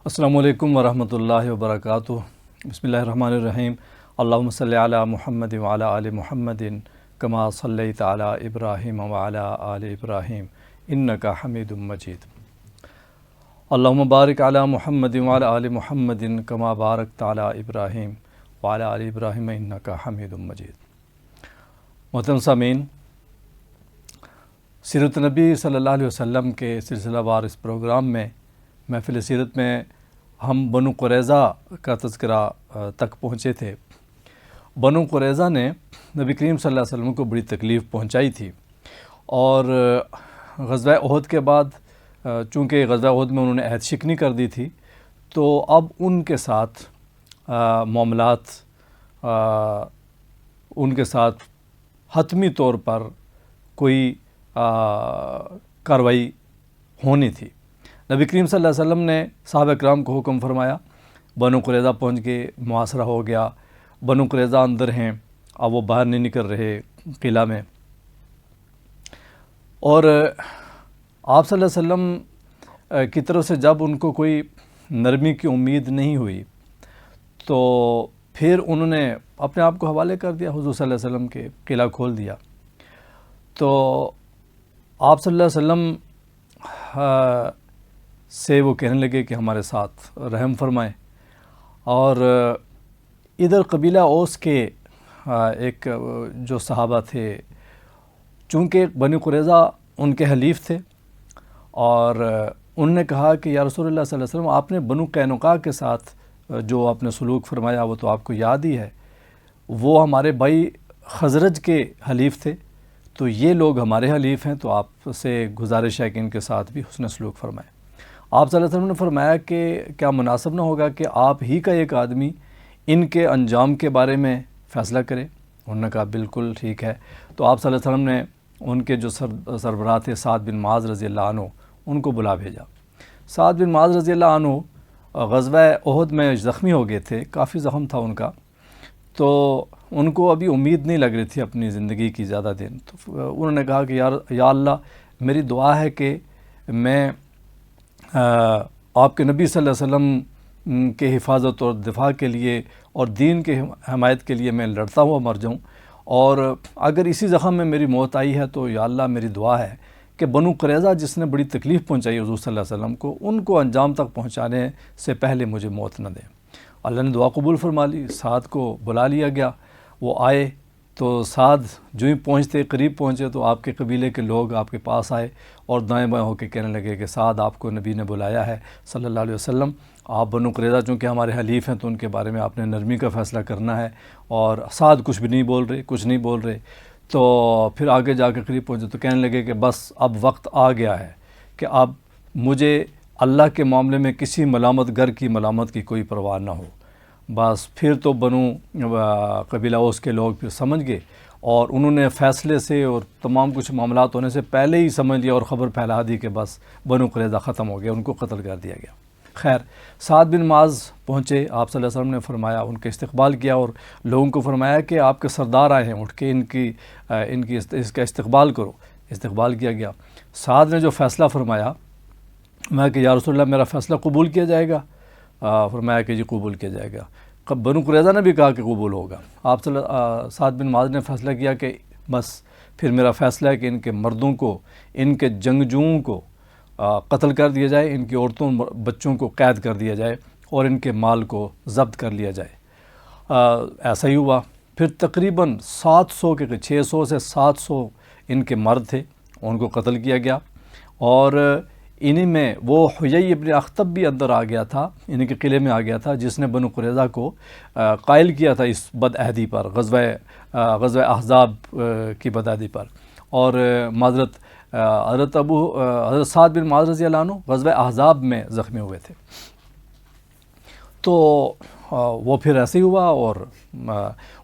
السلام علیکم ورحمۃ اللہ وبرکاتہ۔ بسم اللہ الرحمن الرحیم۔ اللہم صلی علی محمد وعلی آل محمد کما صلیت علی ابراہیم وعلی آل ابراہیم انک حمید مجید۔ اللہم بارک علی محمد وعلی آل محمد کما بارکت علی ابراہیم وعلی آل ابراہیم انک حمید مجید۔ محترم سامعین، سیرت نبی صلی اللہ علیہ وسلم کے سلسلہ وار اس پروگرام میں محفل سیرت میں ہم بنو قریظہ کا تذکرہ تک پہنچے تھے۔ بنو قریظہ نے نبی کریم صلی اللہ علیہ وسلم کو بڑی تکلیف پہنچائی تھی، اور غزوہ احد کے بعد چونکہ غزوہ احد میں انہوں نے عہد شکنی کر دی تھی، تو اب ان کے ساتھ معاملات ان کے ساتھ حتمی طور پر کوئی کارروائی ہونی تھی۔ نبی کریم صلی اللہ علیہ وسلم نے صحابہ کرام کو حکم فرمایا، بنو قریظہ پہنچ کے محاصرہ ہو گیا، بنو قریظہ اندر ہیں، اب وہ باہر نہیں نکل رہے قلعہ میں، اور آپ صلی اللہ علیہ وسلم کی طرف سے جب ان کو کوئی نرمی کی امید نہیں ہوئی تو پھر انہوں نے اپنے آپ کو حوالے کر دیا حضور صلی اللہ علیہ وسلم کے، قلعہ کھول دیا۔ تو آپ صلی اللہ علیہ وسلم سے وہ کہنے لگے کہ ہمارے ساتھ رحم فرمائیں، اور ادھر قبیلہ اوس کے ایک جو صحابہ تھے، چونکہ بنی قریظہ ان کے حلیف تھے، اور انہوں نے کہا کہ یا رسول اللہ صلی اللہ علیہ وسلم، آپ نے بنو قینقاع کے ساتھ جو آپ نے سلوک فرمایا وہ تو آپ کو یاد ہی ہے، وہ ہمارے بھائی خزرج کے حلیف تھے، تو یہ لوگ ہمارے حلیف ہیں، تو آپ سے گزارش ہے کہ ان کے ساتھ بھی حسن سلوک فرمائیں۔ آپ صلی اللہ علیہ وسلم نے فرمایا کہ کیا مناسب نہ ہوگا کہ آپ ہی کا ایک آدمی ان کے انجام کے بارے میں فیصلہ کرے؟ انہوں نے کہا بالکل ٹھیک ہے۔ تو آپ صلی اللہ علیہ وسلم نے ان کے جو سربراہ تھے سعد بن معاذ رضی اللہ عنہ، ان کو بلا بھیجا۔ سعد بن معاذ رضی اللہ عنہ غزوہ احد میں زخمی ہو گئے تھے، کافی زخم تھا ان کا، تو ان کو ابھی امید نہیں لگ رہی تھی اپنی زندگی کی زیادہ دن، تو انہوں نے کہا کہ یا اللہ، میری دعا ہے کہ میں آپ کے نبی صلی اللہ علیہ وسلم کے حفاظت اور دفاع کے لیے اور دین کے حمایت کے لیے میں لڑتا ہوا مر جاؤں، اور اگر اسی زخم میں میری موت آئی ہے تو یا اللہ میری دعا ہے کہ بنو قریظہ جس نے بڑی تکلیف پہنچائی حضور صلی اللہ علیہ وسلم کو، ان کو انجام تک پہنچانے سے پہلے مجھے موت نہ دیں۔ اللہ نے دعا قبول فرما لی، سعد کو بلا لیا گیا، وہ آئے تو سعد جو ہی پہنچتے قریب پہنچے تو آپ کے قبیلے کے لوگ آپ کے پاس آئے اور دائیں بائیں ہو کے کہنے لگے کہ سعد، آپ کو نبی نے بلایا ہے صلی اللہ علیہ وسلم، آپ بنو قریظہ چونکہ ہمارے حلیف ہیں تو ان کے بارے میں آپ نے نرمی کا فیصلہ کرنا ہے۔ اور سعد کچھ بھی نہیں بول رہے، کچھ نہیں بول رہے، تو پھر آگے جا کے قریب پہنچے تو کہنے لگے کہ بس اب وقت آ گیا ہے کہ اب مجھے اللہ کے معاملے میں کسی ملامت گر کی ملامت کی کوئی پرواہ نہ ہو۔ بس پھر تو بنو قبیلہ اوس کے لوگ پھر سمجھ گئے، اور انہوں نے فیصلے سے اور تمام کچھ معاملات ہونے سے پہلے ہی سمجھ لیا اور خبر پھیلا دی کہ بس بنو قریظہ ختم ہو گیا، ان کو قتل کر دیا گیا۔ خیر، سعد بن معاذ پہنچے، آپ صلی اللہ علیہ وسلم نے فرمایا، ان کا استقبال کیا اور لوگوں کو فرمایا کہ آپ کے سردار آئے ہیں، اٹھ کے اس کا استقبال کرو۔ استقبال کیا گیا۔ سعد نے جو فیصلہ فرمایا، میں کہ یا رسول اللہ میرا فیصلہ قبول کیا جائے گا؟ فرمایا کہ جی قبول کیا جائے گا۔ بنو قریظہ نے بھی کہا کہ قبول ہوگا۔ آپ سعد بن معاذ نے فیصلہ کیا کہ بس پھر میرا فیصلہ ہے کہ ان کے مردوں کو، ان کے جنگجوؤں کو قتل کر دیا جائے، ان کی عورتوں بچوں کو قید کر دیا جائے، اور ان کے مال کو ضبط کر لیا جائے۔ ایسا ہی ہوا۔ پھر تقریباً 600 سے 700 ان کے مرد تھے، ان کو قتل کیا گیا، اور انہی میں وہ حیی ابن اخطب بھی اندر آ گیا تھا، انہی کے قلعے میں آ گیا تھا، جس نے بنو قریظہ کو قائل کیا تھا اس بدعہدی پر، غزوہ احزاب کی بدعہدی پر۔ اور معذرت، حضرت سعد بن معاذ رضی اللہ عنہ غزوہ احزاب میں زخمی ہوئے تھے۔ تو وہ پھر ایسے ہی ہوا، اور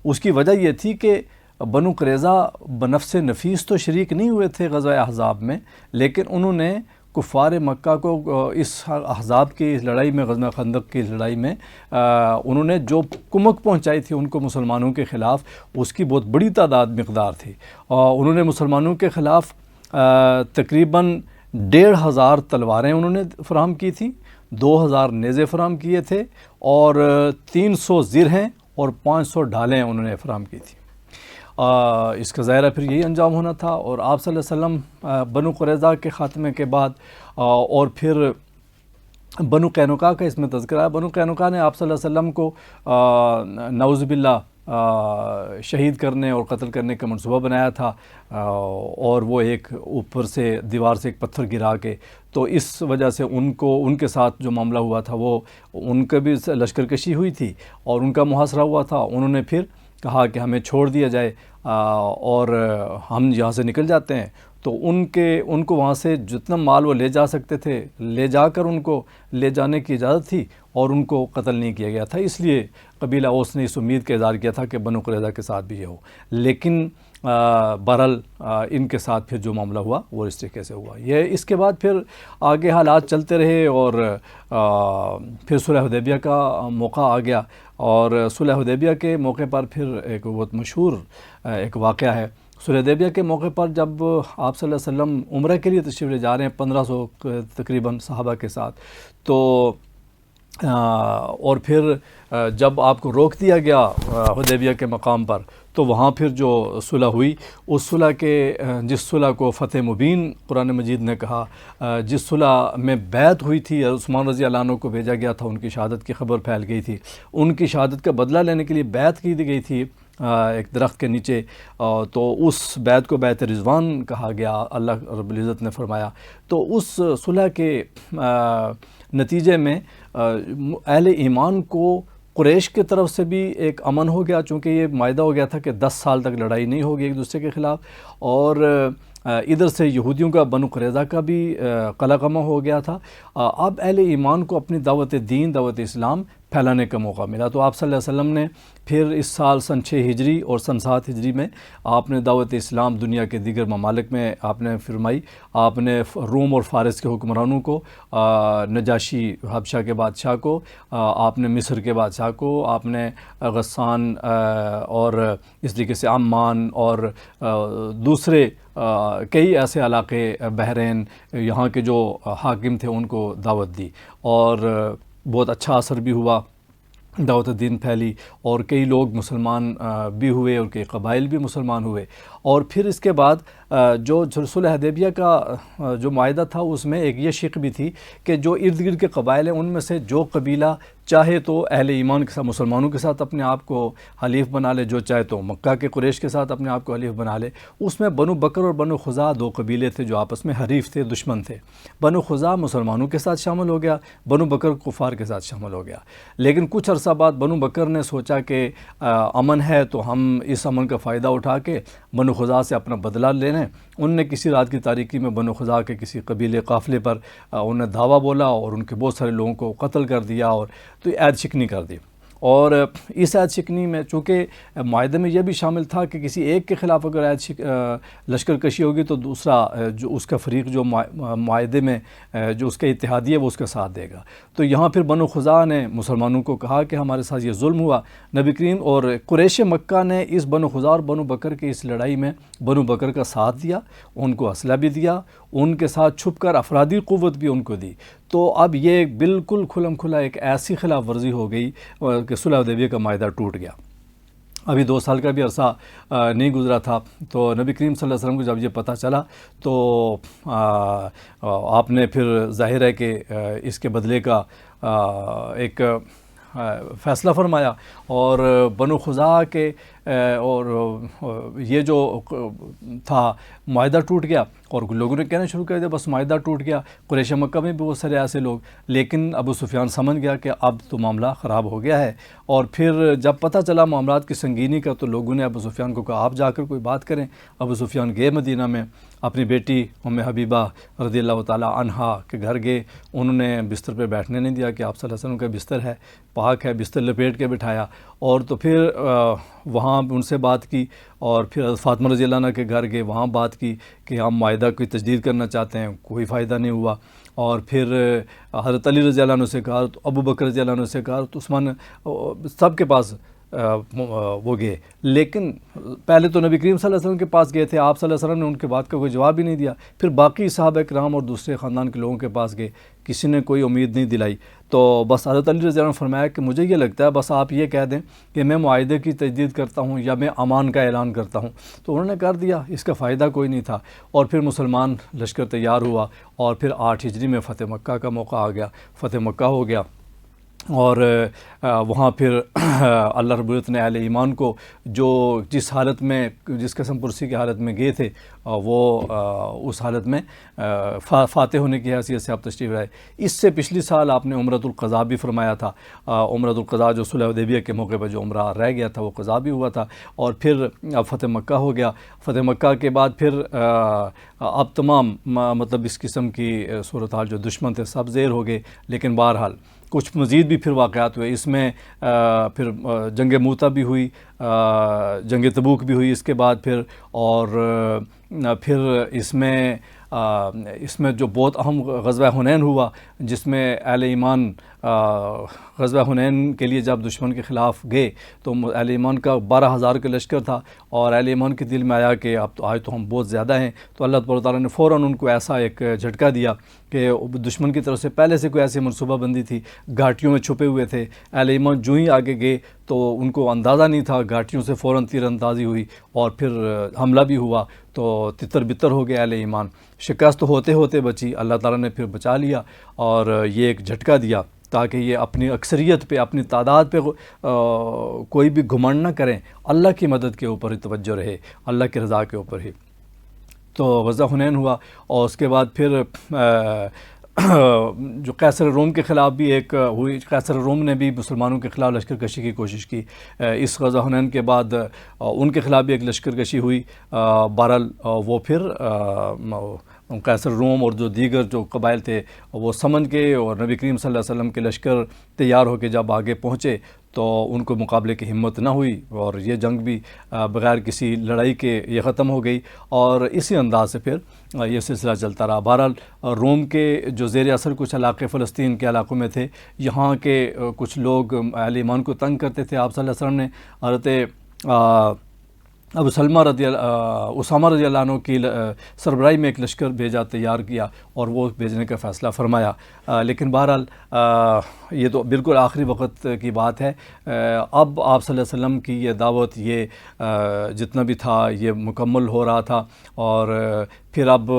اس کی وجہ یہ تھی کہ بنو قریظہ بنفس نفیس تو شریک نہیں ہوئے تھے غزوہ احزاب میں، لیکن انہوں نے کفار مکہ کو اس احزاب کی اس لڑائی میں، غزوہ خندق کی اس لڑائی میں انہوں نے جو کمک پہنچائی تھی ان کو مسلمانوں کے خلاف، اس کی بہت بڑی تعداد مقدار تھی، اور انہوں نے مسلمانوں کے خلاف تقریباً 1500 تلواریں انہوں نے فراہم کی تھیں، 2000 نیزے فراہم کیے تھے اور 300 زرہیں اور 500 ڈھالیں انہوں نے فراہم کی تھی۔ اس کا ظاہرہ پھر یہی انجام ہونا تھا، اور آپ صلی اللہ علیہ وسلم بنو قریظہ کے خاتمے کے بعد اور پھر بنو قینقاع کا اس میں تذکرہ ہے۔ بنو قینقاع نے آپ صلی اللہ علیہ وسلم کو نعوذ باللہ شہید کرنے اور قتل کرنے کا منصوبہ بنایا تھا، اور وہ ایک اوپر سے دیوار سے ایک پتھر گرا کے، تو اس وجہ سے ان کے ساتھ جو معاملہ ہوا تھا وہ ان کا بھی لشکر کشی ہوئی تھی اور ان کا محاصرہ ہوا تھا۔ انہوں نے پھر کہا کہ ہمیں چھوڑ دیا جائے اور ہم یہاں سے نکل جاتے ہیں، تو ان کو وہاں سے جتنا مال وہ لے جا سکتے تھے لے جا کر ان کو لے جانے کی اجازت تھی، اور ان کو قتل نہیں کیا گیا تھا۔ اس لیے قبیلہ اوس نے اس امید کا اظہار کیا تھا کہ بنو قریظہ کے ساتھ بھی یہ ہو، لیکن بہرحال ان کے ساتھ پھر جو معاملہ ہوا وہ اس طریقے سے ہوا۔ یہ اس کے بعد پھر آگے حالات چلتے رہے، اور پھر صلح حدیبیہ کا موقع آ گیا، اور صلح حدیبیہ کے موقع پر پھر ایک بہت مشہور ایک واقعہ ہے۔ صلح حدیبیہ کے موقع پر جب آپ صلی اللہ علیہ وسلم عمرہ کے لیے تشریف لے جا رہے ہیں 1500 تقریباً صحابہ کے ساتھ، تو اور پھر جب آپ کو روک دیا گیا حدیبیہ کے مقام پر، تو وہاں پھر جو صلح ہوئی، اس صلح کے جس صلح کو فتح مبین قرآن مجید نے کہا، جس صلح میں بیعت ہوئی تھی، عثمان رضی اللہ عنہ کو بھیجا گیا تھا، ان کی شہادت کی خبر پھیل گئی تھی، ان کی شہادت کا بدلہ لینے کے لیے بیعت کی دی گئی تھی ایک درخت کے نیچے، تو اس بیعت کو بیعت رضوان کہا گیا، اللہ رب العزت نے فرمایا۔ تو اس صلح کے نتیجے میں اہل ایمان کو قریش کی طرف سے بھی ایک امن ہو گیا، چونکہ یہ معاہدہ ہو گیا تھا کہ 10 سال تک لڑائی نہیں ہوگی ایک دوسرے کے خلاف، اور ادھر سے یہودیوں کا بنو قریظہ کا بھی قلقمہ ہو گیا تھا۔ اب اہل ایمان کو اپنی دعوت دین، دعوت اسلام پھیلانے کا موقع ملا، تو آپ صلی اللہ علیہ وسلم نے پھر اس سال سن 6 ہجری اور سن 7 ہجری میں آپ نے دعوت اسلام دنیا کے دیگر ممالک میں آپ نے فرمائی۔ آپ نے روم اور فارس کے حکمرانوں کو، نجاشی حبشہ کے بادشاہ کو، آپ نے مصر کے بادشاہ کو، آپ نے غسان اور اس طریقے سے عمان اور دوسرے کئی ایسے علاقے، بحرین، یہاں کے جو حاکم تھے ان کو دعوت دی، اور بہت اچھا اثر بھی ہوا، دعوت دین پھیلی، اور کئی لوگ مسلمان بھی ہوئے اور کئی قبائل بھی مسلمان ہوئے۔ اور پھر اس کے بعد جو صلح حدیبیہ کا جو معاہدہ تھا اس میں ایک یہ شق بھی تھی کہ جو ارد گرد کے قبائل ہیں ان میں سے جو قبیلہ چاہے تو اہل ایمان کے ساتھ، مسلمانوں کے ساتھ اپنے آپ کو حلیف بنا لے، جو چاہے تو مکہ کے قریش کے ساتھ اپنے آپ کو حلیف بنا لے۔ اس میں بنو بکر اور بنو خزاع 2 قبیلے تھے جو آپس میں حریف تھے، دشمن تھے۔ بنو خزاع مسلمانوں کے ساتھ شامل ہو گیا، بنو بکر کفار کے ساتھ شامل ہو گیا، لیکن کچھ عرصہ بعد بنو بکر نے سوچا کہ امن ہے تو ہم اس امن کا فائدہ اٹھا کے بنو خزاع سے اپنا بدلہ لے لیں۔ ان نے کسی رات کی تاریکی میں بنو خزاع کے کسی قبیلے قافلے پر انہوں نے دعویٰ بولا اور ان کے بہت سارے لوگوں کو قتل کر دیا، اور تو عہد شکنی کر دی۔ اور اس عہد شکنی میں چونکہ معاہدے میں یہ بھی شامل تھا کہ کسی ایک کے خلاف اگر لشکر کشی ہوگی تو دوسرا جو اس کا فریق جو معاہدے میں جو اس کا اتحادی ہے وہ اس کا ساتھ دے گا۔ تو یہاں پھر بنو خزاع نے مسلمانوں کو کہا کہ ہمارے ساتھ یہ ظلم ہوا، نبی کریم اور قریش مکہ نے اس بنو خزاع اور بنو بکر کی اس لڑائی میں بنو بکر کا ساتھ دیا، ان کو اسلحہ بھی دیا، ان کے ساتھ چھپ کر افرادی قوت بھی ان کو دی۔ تو اب یہ بالکل کھلم کھلا ایک ایسی خلاف ورزی ہو گئی کہ صلح حدیبیہ کا معاہدہ ٹوٹ گیا۔ ابھی 2 سال کا بھی عرصہ نہیں گزرا تھا، تو نبی کریم صلی اللہ علیہ وسلم کو جب یہ پتہ چلا تو آپ نے پھر ظاہر ہے کہ اس کے بدلے کا ایک فیصلہ فرمایا، اور بنو خزاع کے اور یہ جو تھا معاہدہ ٹوٹ گیا، اور لوگوں نے کہنا شروع کر دیا بس معاہدہ ٹوٹ گیا۔ قریش مکہ میں بھی بہت سارے ایسے لوگ، لیکن ابو سفیان سمجھ گیا کہ اب تو معاملہ خراب ہو گیا ہے، اور پھر جب پتہ چلا معاملات کی سنگینی کا تو لوگوں نے ابو سفیان کو کہا آپ جا کر کوئی بات کریں۔ ابو سفیان گئے مدینہ میں، اپنی بیٹی ام حبیبہ رضی اللہ تعالی عنہا کے گھر گئے، انہوں نے بستر پہ بیٹھنے نہیں دیا کہ آپ صلی اللہ علیہ وسلم کا بستر ہے، پاک ہے، بستر لپیٹ کے بٹھایا، اور تو پھر وہاں ان سے بات کی، اور پھر فاطمہ رضی اللہ عنہ کے گھر گئے، وہاں بات کی کہ ہم معاہدہ کی تجدید کرنا چاہتے ہیں، کوئی فائدہ نہیں ہوا۔ اور پھر حضرت علی رضی اللہ عنہ سے کہا، تو ابو بکر رضی اللہ عنہ سے کہا، تو عثمان، سب کے پاس وہ گئے، لیکن پہلے تو نبی کریم صلی اللہ علیہ وسلم کے پاس گئے تھے، آپ صلی اللہ علیہ وسلم نے ان کے بات کا کوئی جواب ہی نہیں دیا، پھر باقی صحابہ کرام اور دوسرے خاندان کے لوگوں کے پاس گئے، کسی نے کوئی امید نہیں دلائی، تو بس حضرت علی رضی اللہ عنہ نے فرمایا کہ مجھے یہ لگتا ہے بس آپ یہ کہہ دیں کہ میں معاہدے کی تجدید کرتا ہوں یا میں امان کا اعلان کرتا ہوں، تو انہوں نے کر دیا، اس کا فائدہ کوئی نہیں تھا، اور پھر مسلمان لشکر تیار ہوا، اور پھر 8 ہجری میں فتح مکہ کا موقع آ گیا، فتح مکہ ہو گیا، اور وہاں پھر اللہ رب العزت نے اہل ایمان کو جو جس حالت میں، جس قسم پرسی کی حالت میں گئے تھے، وہ اس حالت میں فاتح ہونے کی حیثیت سے آپ تشریف لائے۔ اس سے پچھلی سال آپ نے عمرۃ القضاء بھی فرمایا تھا، عمرۃ القضاء جو صلح حدیبیہ کے موقع پر جو عمرہ رہ گیا تھا وہ قضاء بھی ہوا تھا، اور پھر فتح مکہ ہو گیا۔ فتح مکہ کے بعد پھر اب تمام مطلب اس قسم کی صورتحال جو دشمن تھے سب زیر ہو گئے، لیکن بہرحال کچھ مزید بھی پھر واقعات ہوئے، اس میں پھر جنگ موتا بھی ہوئی، جنگ تبوک بھی ہوئی اس کے بعد پھر، اور پھر اس میں جو بہت اہم غزوہ حنین ہوا، جس میں اہل ایمان غزوہ حنین کے لیے جب دشمن کے خلاف گئے تو اہل ایمان کا 12,000 کا لشکر تھا، اور اہل ایمان کے دل میں آیا کہ اب تو آج تو ہم بہت زیادہ ہیں، تو اللہ تبارک و تعالیٰ نے فوراً ان کو ایسا ایک جھٹکا دیا کہ دشمن کی طرف سے پہلے سے کوئی ایسی منصوبہ بندی تھی، گھاٹیوں میں چھپے ہوئے تھے اہل ایمان، جو ہی آگے گئے تو ان کو اندازہ نہیں تھا، گھاٹیوں سے فوراً تیر اندازی ہوئی اور پھر حملہ بھی ہوا، تو تتر بتر ہو گئے اہل ایمان، شکست ہوتے ہوتے بچی، اللہ تعالیٰ نے پھر بچا لیا اور یہ ایک جھٹکا دیا تاکہ یہ اپنی اکثریت پہ، اپنی تعداد پہ کوئی بھی گھمنڈ نہ کریں، اللہ کی مدد کے اوپر ہی توجہ رہے، اللہ کی رضا کے اوپر ہی۔ تو غزوہ حنین ہوا، اور اس کے بعد پھر جو قیصر روم کے خلاف بھی ایک ہوئی، قیصر روم نے بھی مسلمانوں کے خلاف لشکر کشی کی کوشش کی، اس غزوہ حنین کے بعد ان کے خلاف بھی ایک لشکر کشی ہوئی، بہرحال وہ پھر قیصر روم اور جو دیگر جو قبائل تھے وہ سمجھ گئے، اور نبی کریم صلی اللہ علیہ وسلم کے لشکر تیار ہو کے جب آگے پہنچے تو ان کو مقابلے کی ہمت نہ ہوئی، اور یہ جنگ بھی بغیر کسی لڑائی کے یہ ختم ہو گئی، اور اسی انداز سے پھر یہ سلسلہ چلتا رہا۔ بہرحال روم کے جو زیر اثر کچھ علاقے فلسطین کے علاقوں میں تھے، یہاں کے کچھ لوگ اہل ایمان کو تنگ کرتے تھے، آپ صلی اللہ علیہ وسلم نے حضرت اسامہ رضی اللہ عنہ کی سربراہی میں ایک لشکر بھیجا، تیار کیا، اور وہ بھیجنے کا فیصلہ فرمایا، لیکن بہرحال یہ تو بالکل آخری وقت کی بات ہے، اب آپ صلی اللہ علیہ وسلم کی یہ دعوت، یہ جتنا بھی تھا یہ مکمل ہو رہا تھا، اور پھر اب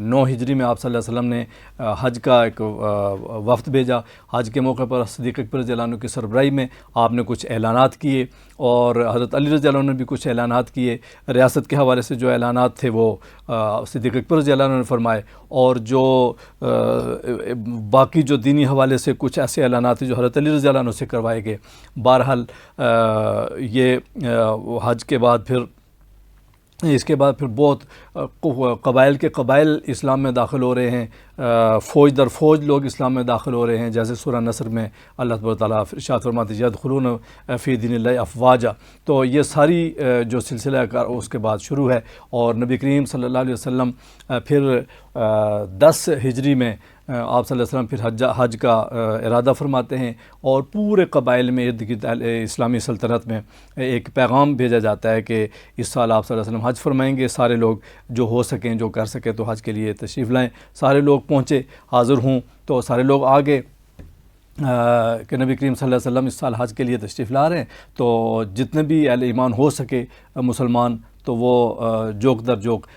9 ہجری میں آپ صلی اللہ علیہ وسلم نے حج کا ایک وفد بھیجا، حج کے موقع پر صدیق اکبر رضی اللہ عنہ کی سربراہی میں آپ نے کچھ اعلانات کیے، اور حضرت علی رضی اللہ عنہ نے بھی کچھ اعلانات کیے، ریاست کے حوالے سے جو اعلانات تھے وہ صدیق اکبر رضی اللہ عنہ نے فرمائے، اور جو باقی جو دینی حوالے سے کچھ ایسے اعلانات تھے جو حضرت علی رضی اللہ عنہ سے کروائے گئے۔ بہرحال یہ حج کے بعد پھر اس کے بعد پھر بہت قبائل کے قبائل اسلام میں داخل ہو رہے ہیں، فوج در فوج لوگ اسلام میں داخل ہو رہے ہیں، جیسے سورہ نصر میں اللہ تبارک و تعالیٰ ارشاد فرماتے ہیں یدخلون فی دین اللہ افواجا، تو یہ ساری جو سلسلہ اس کے بعد شروع ہے، اور نبی کریم صلی اللہ علیہ وسلم پھر 10 ہجری میں آپ صلی اللہ علیہ وسلم پھر حج کا ارادہ فرماتے ہیں، اور پورے قبائل میں ارد گرد اسلامی سلطنت میں ایک پیغام بھیجا جاتا ہے کہ اس سال آپ صلی اللہ علیہ وسلم حج فرمائیں گے، سارے لوگ جو ہو سکیں جو کر سکیں تو حج کے لیے تشریف لائیں، سارے لوگ پہنچے، حاضر ہوں، تو سارے لوگ آگے کہ نبی کریم صلی اللہ علیہ وسلم اس سال حج کے لیے تشریف لا رہے ہیں، تو جتنے بھی اہل ایمان ہو سکے مسلمان تو وہ جوک در جوک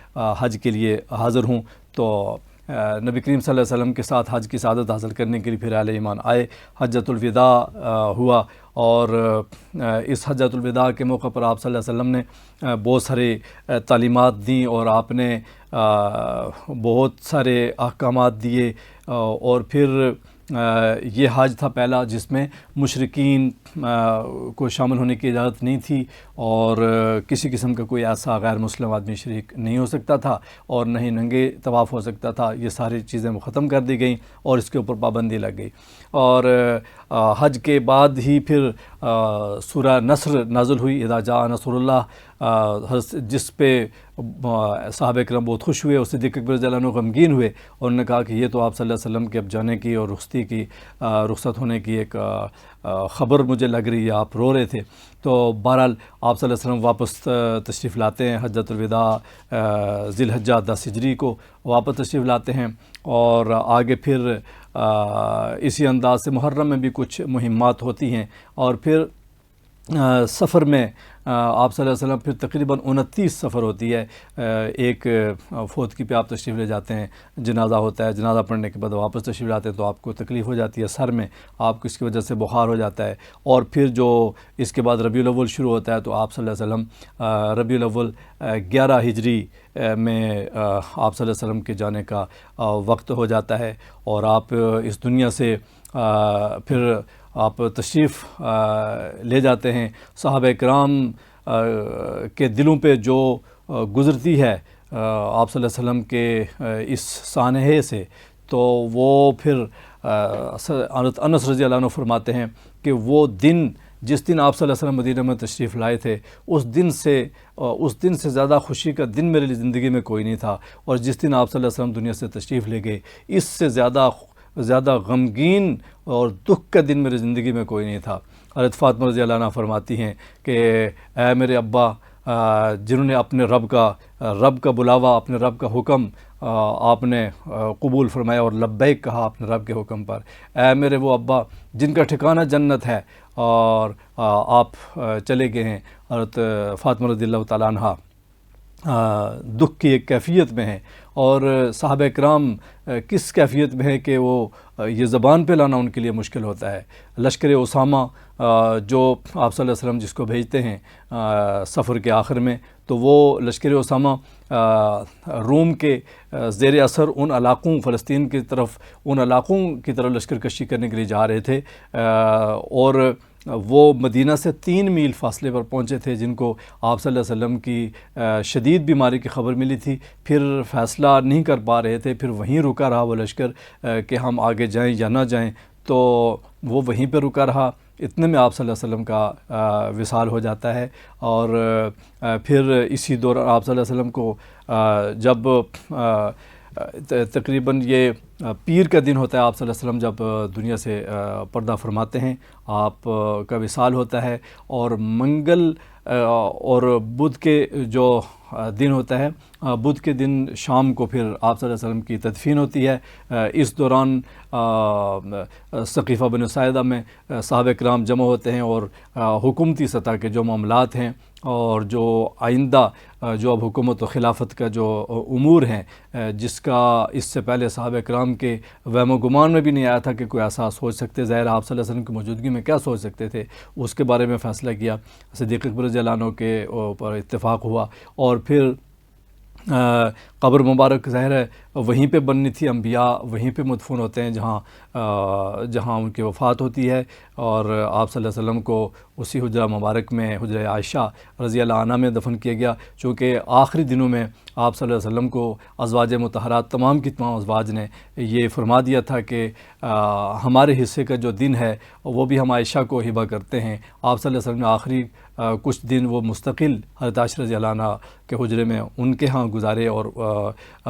حج کے لیے حاضر ہوں، تو نبی کریم صلی اللہ علیہ وسلم کے ساتھ حج کی سعادت حاصل کرنے کے لیے پھر اہل ایمان آئے، حجۃ الوداع ہوا، اور اس حجۃ الوداع کے موقع پر آپ صلی اللہ علیہ وسلم نے بہت سارے تعلیمات دیں، اور آپ نے بہت سارے احکامات دیے، اور پھر یہ حج تھا پہلا جس میں مشرکین کو شامل ہونے کی اجازت نہیں تھی، اور کسی قسم کا کوئی ایسا غیر مسلم آدمی شریک نہیں ہو سکتا تھا، اور نہ ہی ننگے طواف ہو سکتا تھا، یہ ساری چیزیں ختم کر دی گئیں اور اس کے اوپر پابندی لگ گئی۔ اور حج کے بعد ہی پھر سورہ نصر نازل ہوئی، اذا جاء نصر اللہ، جس پہ صحابہ کرام بہت خوش ہوئے، صدیق اکبر رضی اللہ عنہ غمگین ہوئے، اور انہوں نے کہا کہ یہ تو آپ صلی اللہ علیہ وسلم کے اب جانے کی اور رخصت ہونے کی ایک خبر مجھے لگ رہی ہے، آپ رو رہے تھے۔ تو بہرحال آپ صلی اللہ علیہ وسلم واپس تشریف لاتے ہیں، حجۃ الوداع ذی الحجہ 10 ہجری کو واپس تشریف لاتے ہیں، اور آگے پھر اسی انداز سے محرم میں بھی کچھ مہمات ہوتی ہیں، اور پھر سفر میں آپ صلی اللہ علیہ وسلم پھر تقریباً 29 سفر ہوتی ہے۔ ایک فوتگی پہ آپ تشریف لے جاتے ہیں، جنازہ ہوتا ہے، جنازہ پڑھنے کے بعد واپس تشریف لاتے ہیں تو آپ کو تکلیف ہو جاتی ہے سر میں، آپ کو اس کی وجہ سے بخار ہو جاتا ہے، اور پھر جو اس کے بعد ربیع الاول شروع ہوتا ہے تو آپ صلی اللہ علیہ وسلم ربیع الاول 11 ہجری میں آپ صلی اللہ علیہ وسلم کے جانے کا وقت ہو جاتا ہے، اور آپ اس دنیا سے پھر آپ تشریف لے جاتے ہیں۔ صحابہ کرام کے دلوں پہ جو گزرتی ہے آپ صلی اللہ علیہ وسلم کے اس سانحے سے، تو وہ پھر انس رضی اللہ عنہ فرماتے ہیں کہ وہ دن جس دن آپ صلی اللہ علیہ وسلم مدینہ میں تشریف لائے تھے، اس دن سے زیادہ خوشی کا دن میرے لیے زندگی میں کوئی نہیں تھا، اور جس دن آپ صلی اللہ علیہ وسلم دنیا سے تشریف لے گئے، اس سے زیادہ غمگین اور دکھ کا دن میری زندگی میں کوئی نہیں تھا۔ حضرت فاطمہ رضی اللہ عنہ فرماتی ہیں کہ اے میرے ابا، جنہوں نے اپنے رب کا بلاوا، اپنے رب کا حکم آپ نے قبول فرمایا اور لبیک کہا اپنے رب کے حکم پر، اے میرے وہ ابا جن کا ٹھکانہ جنت ہے، اور آپ چلے گئے ہیں۔ حضرت فاطمہ رضی اللہ تعالیٰ عنہ دکھ کی ایک کیفیت میں ہیں، اور صحابہ کرام کس کیفیت میں ہے کہ وہ یہ زبان پہ لانا ان کے لیے مشکل ہوتا ہے۔ لشکر اسامہ جو آپ صلی اللہ علیہ وسلم جس کو بھیجتے ہیں سفر کے آخر میں، تو وہ لشکر اسامہ روم کے زیر اثر ان علاقوں، فلسطین کی طرف، ان علاقوں کی طرف لشکر کشی کرنے کے لیے جا رہے تھے، اور وہ مدینہ سے 3 میل فاصلے پر پہنچے تھے، جن کو آپ صلی اللہ علیہ وسلم کی شدید بیماری کی خبر ملی تھی، پھر فیصلہ نہیں کر پا رہے تھے، پھر وہیں رکا رہا وہ لشکر کہ ہم آگے جائیں یا نہ جائیں، تو وہ وہیں پہ رکا رہا۔ اتنے میں آپ صلی اللہ علیہ وسلم کا وصال ہو جاتا ہے، اور پھر اسی دوران آپ صلی اللہ علیہ وسلم کو جب تقریباً یہ پیر کا دن ہوتا ہے، آپ صلی اللہ علیہ وسلم جب دنیا سے پردہ فرماتے ہیں، آپ کا وصال ہوتا ہے، اور منگل اور بدھ کے جو دن ہوتا ہے، بدھ کے دن شام کو پھر آپ صلی اللہ علیہ وسلم کی تدفین ہوتی ہے۔ اس دوران ثقیفہ بن ساعدہ میں صحابہ کرام جمع ہوتے ہیں، اور حکومتی سطح کے جو معاملات ہیں اور جو آئندہ جو اب حکومت و خلافت کا جو امور ہیں، جس کا اس سے پہلے صحابہ کرام کے وہم و گمان میں بھی نہیں آیا تھا کہ کوئی ایسا سوچ سکتے، ظاہر آپ صلی اللہ علیہ وسلم کی موجودگی میں کیا سوچ سکتے تھے، اس کے بارے میں فیصلہ کیا۔ صدیق اکبر رضی اللہ عنہ کے اوپر اتفاق ہوا، اور پھر قبر مبارک ظاہر ہے وہیں پہ بننی تھی، انبیاء وہیں پہ مدفون ہوتے ہیں جہاں ان کی وفات ہوتی ہے، اور آپ صلی اللہ علیہ وسلم کو اسی حجرہ مبارک میں، حجرہ عائشہ رضی اللہ عنہ میں دفن کیا گیا، چونکہ آخری دنوں میں آپ صلی اللہ علیہ وسلم کو ازواج مطہرات تمام کی تمام ازواج نے یہ فرما دیا تھا کہ ہمارے حصے کا جو دن ہے وہ بھی ہم عائشہ کو ہبہ کرتے ہیں۔ آپ صلی اللہ علیہ وسلم نے آخری کچھ دن وہ مستقل حضرت عائشہ رضی اللہ عنہ کے حجرے میں ان کے ہاں گزارے اور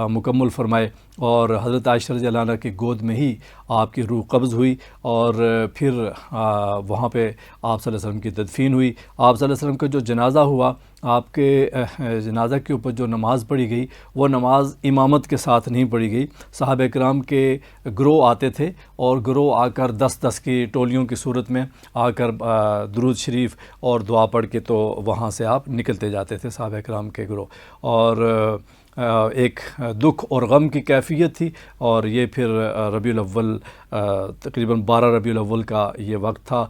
مکمل فرمائے، اور حضرت عائشہ رضی اللہ عنہ کی گود میں ہی آپ کی روح قبض ہوئی، اور پھر وہاں پہ آپ صلی اللہ علیہ وسلم کی تدفین ہوئی۔ آپ صلی اللہ علیہ وسلم کا جو جنازہ ہوا، آپ کے جنازہ کے اوپر جو نماز پڑھی گئی، وہ نماز امامت کے ساتھ نہیں پڑھی گئی۔ صحابہ کرام کے گروہ آتے تھے، اور گروہ آ کر 10-10 کی ٹولیوں کی صورت میں آ کر درود شریف اور دعا پڑھ کے تو وہاں سے آپ نکلتے جاتے تھے صحابہ کرام کے گروہ، اور ایک دکھ اور غم کی کیفیت تھی۔ اور یہ پھر ربیع الاول تقریباً 12 ربیع الاول کا یہ وقت تھا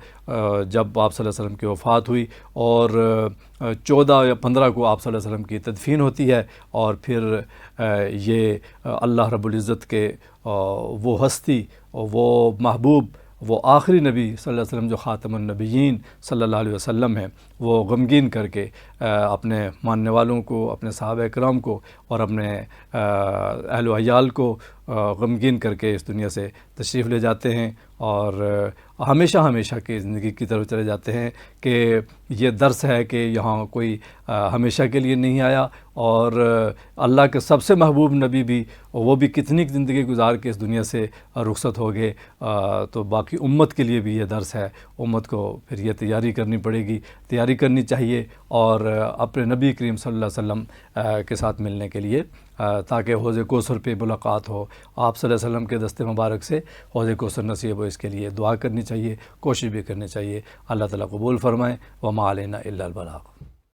جب آپ صلی اللہ علیہ وسلم کی وفات ہوئی، اور 14 یا 15 کو آپ صلی اللہ علیہ وسلم کی تدفین ہوتی ہے، اور پھر یہ اللہ رب العزت کے وہ ہستی، وہ محبوب، وہ آخری نبی صلی اللہ علیہ وسلم جو خاتم النبیین صلی اللہ علیہ وسلم ہیں، وہ غمگین کر کے اپنے ماننے والوں کو، اپنے صحابہ کرام کو اور اپنے اہل و عیال کو غمگین کر کے اس دنیا سے تشریف لے جاتے ہیں اور ہمیشہ ہمیشہ کی زندگی کی طرف چلے جاتے ہیں کہ یہ درس ہے کہ یہاں کوئی ہمیشہ کے لیے نہیں آیا، اور اللہ کے سب سے محبوب نبی بھی وہ بھی کتنی زندگی گزار کے اس دنیا سے رخصت ہو گئے۔ تو باقی امت کے لیے بھی یہ درس ہے، امت کو پھر یہ تیاری کرنی پڑے گی، تیاری کرنی چاہیے، اور اپنے نبی کریم صلی اللہ علیہ وسلم کے ساتھ ملنے کے لیے، تاکہ حوض کوثر پہ ملاقات ہو، آپ صلی اللہ علیہ وسلم کے دست مبارک سے حوض کوثر نصیب ہو، اس کے لیے دعا کرنی چاہیے، کوشش بھی کرنی چاہیے۔ اللہ تعالیٰ قبول فرمائے۔ وما علینا الا البلاغ۔